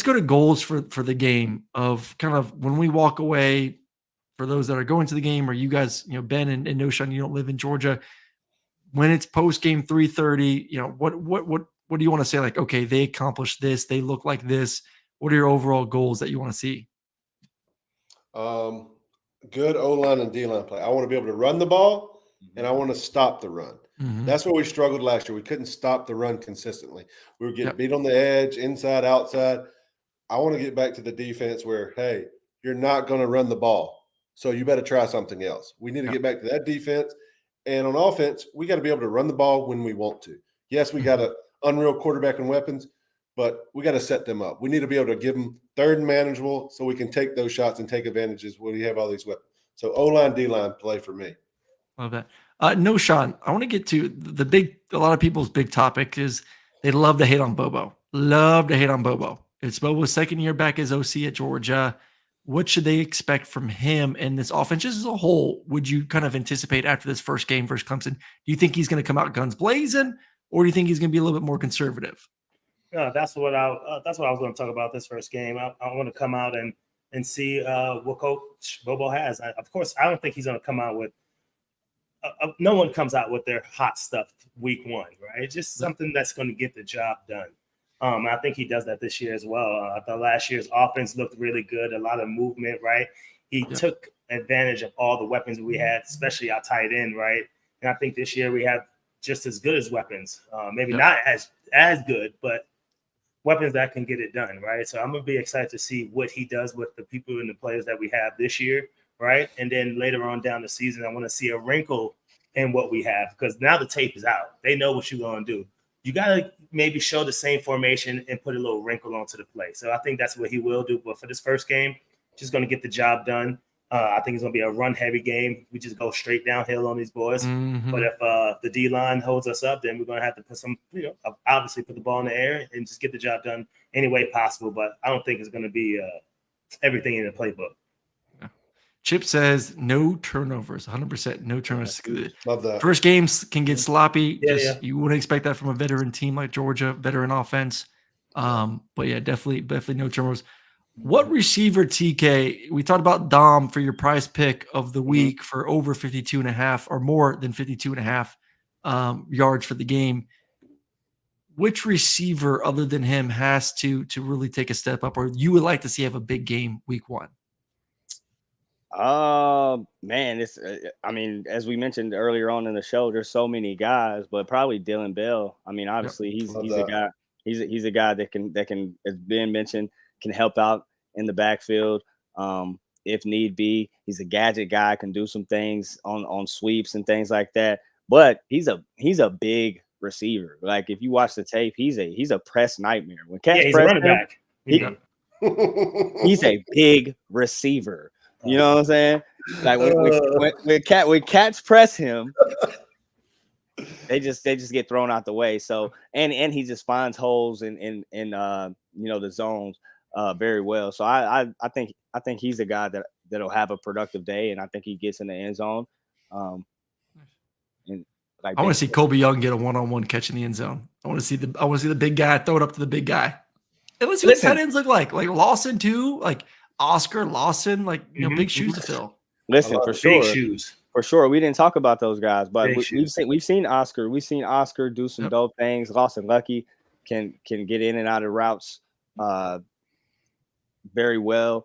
go to goals for the game of kind of when we walk away for those that are going to the game, or you guys, Ben and Knowshon, you don't live in Georgia. When it's post-game 3:30, what do you want to say? Like, okay, they accomplished this. They look like this. What are your overall goals that you want to see? Good O-line and D-line play. I want to be able to run the ball, and I want to stop the run. Mm-hmm. That's where we struggled last year. We couldn't stop the run consistently. We were getting beat on the edge, inside, outside. I want to get back to the defense where, hey, you're not going to run the ball, so you better try something else. We need to get back to that defense. And on offense, we got to be able to run the ball when we want to. Yes, we got an unreal quarterback and weapons, but we got to set them up. We need to be able to give them third and manageable so we can take those shots and take advantages when we have all these weapons. So O-line, D-line play for me. Love that. Knowshon, I want to get to a lot of people's big topic is they love to hate on Bobo. Love to hate on Bobo. It's Bobo's second year back as OC at Georgia. What should they expect from him and this offense just as a whole? Would you kind of anticipate after this first game versus Clemson? Do you think he's going to come out guns blazing, or do you think he's going to be a little bit more conservative? Yeah, that's what I was going to talk about this first game. I want to come out and see what Coach Bobo has. Of course, I don't think he's going to come out with no one comes out with their hot stuff week one, right? It's just something that's going to get the job done. I think he does that this year as well. I thought last year's offense looked really good, a lot of movement, right? He took advantage of all the weapons we had, especially our tight end, right? And I think this year we have just as good as weapons, maybe not as good, but weapons that can get it done, right? So I'm going to be excited to see what he does with the people and the players that we have this year, right? And then later on down the season, I want to see a wrinkle in what we have because now the tape is out. They know what you're going to do. You got to maybe show the same formation and put a little wrinkle onto the play. So I think that's what he will do. But for this first game, just going to get the job done. I think it's going to be a run-heavy game. We just go straight downhill on these boys. Mhm. But if the D-line holds us up, then we're going to have to put some, obviously put the ball in the air and just get the job done any way possible. But I don't think it's going to be everything in the playbook. Chip says no turnovers, 100% no turnovers. Love that. First games can get sloppy. Yeah. You wouldn't expect that from a veteran team like Georgia, veteran offense. But yeah, definitely no turnovers. What receiver, TK? We talked about Dom for your prize pick of the week for over 52.5 or more than 52.5 yards for the game. Which receiver other than him has to really take a step up, or you would like to see have a big game week 1? Man, it's I mean, as we mentioned earlier on in the show, there's so many guys, but probably Dylan Bell. I mean, obviously he's a guy. He's a guy that can, as Ben mentioned, can help out in the backfield if need be. He's a gadget guy, can do some things on sweeps and things like that. But he's a big receiver. Like if you watch the tape, he's a press nightmare. When cats he's press a running back. He's a big receiver. You know what I'm saying? Like when cats press him, they just get thrown out the way. So and he just finds holes in the zones very well. So I think he's a guy that'll have a productive day, and I think he gets in the end zone. And like I want to see Colby Young get a one-on-one catch in the end zone. I want to see the big guy throw it up to the big guy. And let's see what tight ends look like Lawson too, like Oscar Lawson, big shoes to fill. Listen, for sure. Big shoes. For sure. We didn't talk about those guys, but we've seen Oscar. We've seen Oscar do some dope things. Lawson Lucky can get in and out of routes very well,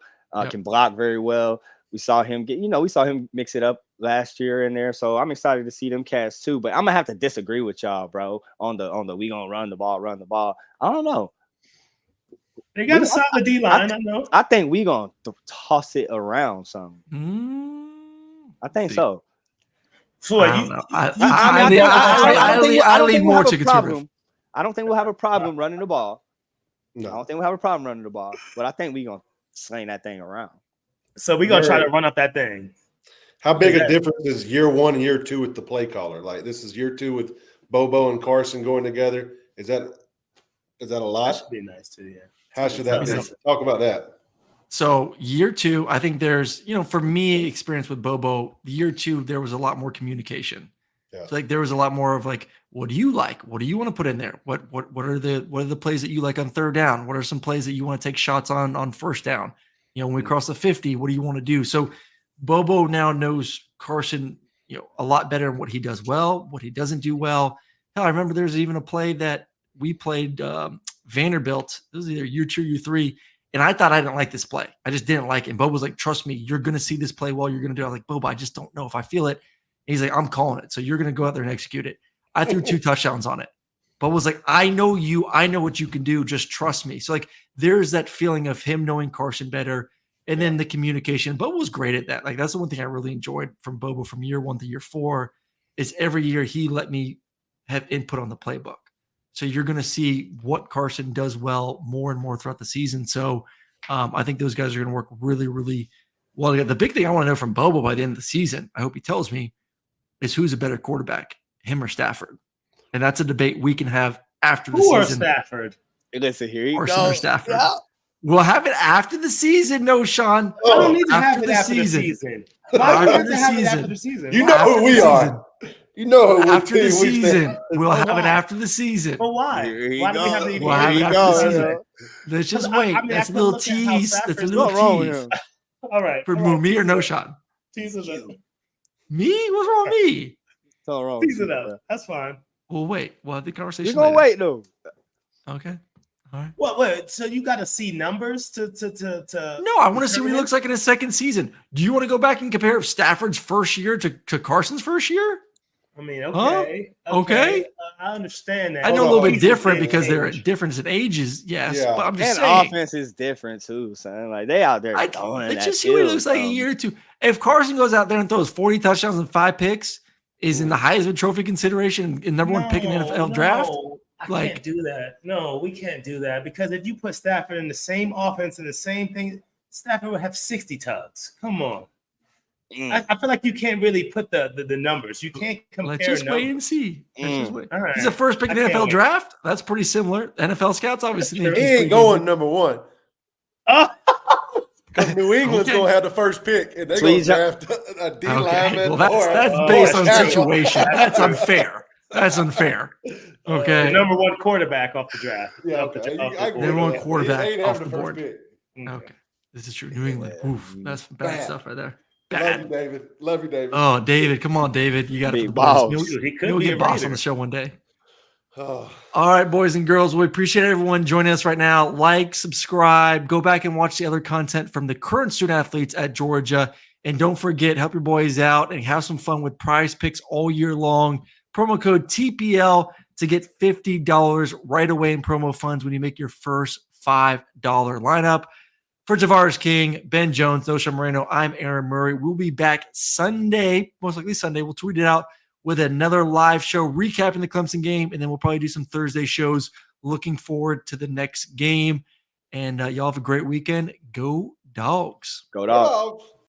can block very well. We saw him mix it up last year in there. So I'm excited to see them cats too. But I'm gonna have to disagree with y'all, bro, on the we gonna run the ball. I don't know. They got a solid D-line, I know. I think we gonna toss it around some. I think so. So I don't know. I lean more to conservative. I don't think we'll have a problem running the ball. No. I don't think we'll have a problem running the ball, but I think we gonna sling that thing around. So we're gonna try to run up that thing. How big a difference is year 1 and year 2 with the play caller? Like this is year 2 with Bobo and Carson going together. Is that a lot? That should be nice too, yeah. How should that be? Talk about that. So year 2, I think there's, for me, experience with Bobo, year 2, there was a lot more communication. Yeah. So there was a lot more of what do you like? What do you want to put in there? What are the plays that you like on third down? What are some plays that you want to take shots on first down? When we cross the 50, what do you want to do? So Bobo now knows Carson, a lot better in what he does well, what he doesn't do well. Hell, I remember there's even a play that we played Vanderbilt. It was either year 2 or year 3. And I thought I didn't like this play. I just didn't like it. And Bobo was like, trust me, you're going to see this play well. You're going to do it. I was like, Bobo, I just don't know if I feel it. And he's like, I'm calling it. So you're going to go out there and execute it. I threw 2 touchdowns on it. Bobo was like, I know you. I know what you can do. Just trust me. So there's that feeling of him knowing Carson better. And then the communication. Bobo was great at that. That's the one thing I really enjoyed from Bobo from year 1 to year 4 is every year he let me have input on the playbook. So you're going to see what Carson does well more and more throughout the season. So I think those guys are going to work really, really well. The big thing I want to know from Bobo by the end of the season, I hope he tells me, is who's a better quarterback, him or Stafford? And that's a debate we can have after the season. Who or Stafford? Listen, here you Carson go. Or Stafford. Yeah. We'll have it after the season, Knowshon. I don't need to have it after the season. Why do you have to have it after the season? You know who we are. You know who after the season. We'll have it after the season. But why? Why do we have to? We'll have it after the season. Let's just wait. That's a little tease. That's a little tease. All right. For me or Knowshon? Tease it up. Me? What's wrong with me? It's all wrong. Tease it up. That's fine. We'll wait. We'll have the conversation. We're gonna wait though. Okay. All right. Well, wait. So you got to see numbers to. No, I want to see what he looks like in his second season. Do you want to go back and compare Stafford's first year to Carson's first year? I mean, okay. I understand that. I know a little bit different because they're a difference in ages. Yes, but I'm just saying. Offense is different too, son. Like they out there. Let's just see what he looks like a year or two. If Carson goes out there and throws 40 touchdowns and 5 picks, is in the Heisman Trophy consideration and number 1 pick in the NFL draft. I can't do that. No, we can't do that because if you put Stafford in the same offense and the same thing, Stafford would have 60 tugs. Come on. I feel like you can't really put the numbers. You can't compare. Let's just numbers. wait and see. Let's just wait. All right. He's the first pick in the I can't NFL wait. draft. That's pretty similar. NFL scouts obviously think He he's ain't pretty going good. number one Oh, because New England's Okay. gonna have the first pick, and they're Please, gonna draft a D lineman. Well, that's or based a on tackle. situation. That's unfair. That's unfair. the Okay. number one quarterback off the draft. Yeah, Off the- okay. off the I board. Number one that. quarterback They ain't off having the board. first pick. Okay. This is true. New England. Oof. That's bad Bad. stuff right there. Love Bad. you, David. Love you, David. Oh, David. Come on, David. You got it for Big the balls. boys. Dude, he could You'll be get a boss Raider. on the show one day. Oh. All right, boys and girls, we appreciate everyone joining us right now. Like, subscribe, go back and watch the other content from the current student athletes at Georgia. And don't forget, help your boys out and have some fun with Prize Picks all year long. Promo code TPL to get $50 right away in promo funds when you make your first $5 lineup. For Tavarres King, Ben Jones, Knowshon Moreno, I'm Aaron Murray. We'll be back Sunday, most likely Sunday. We'll tweet it out with another live show recapping the Clemson game, and then we'll probably do some Thursday shows looking forward to the next game. And y'all have a great weekend. Go Dogs. Go Dogs. Dogs.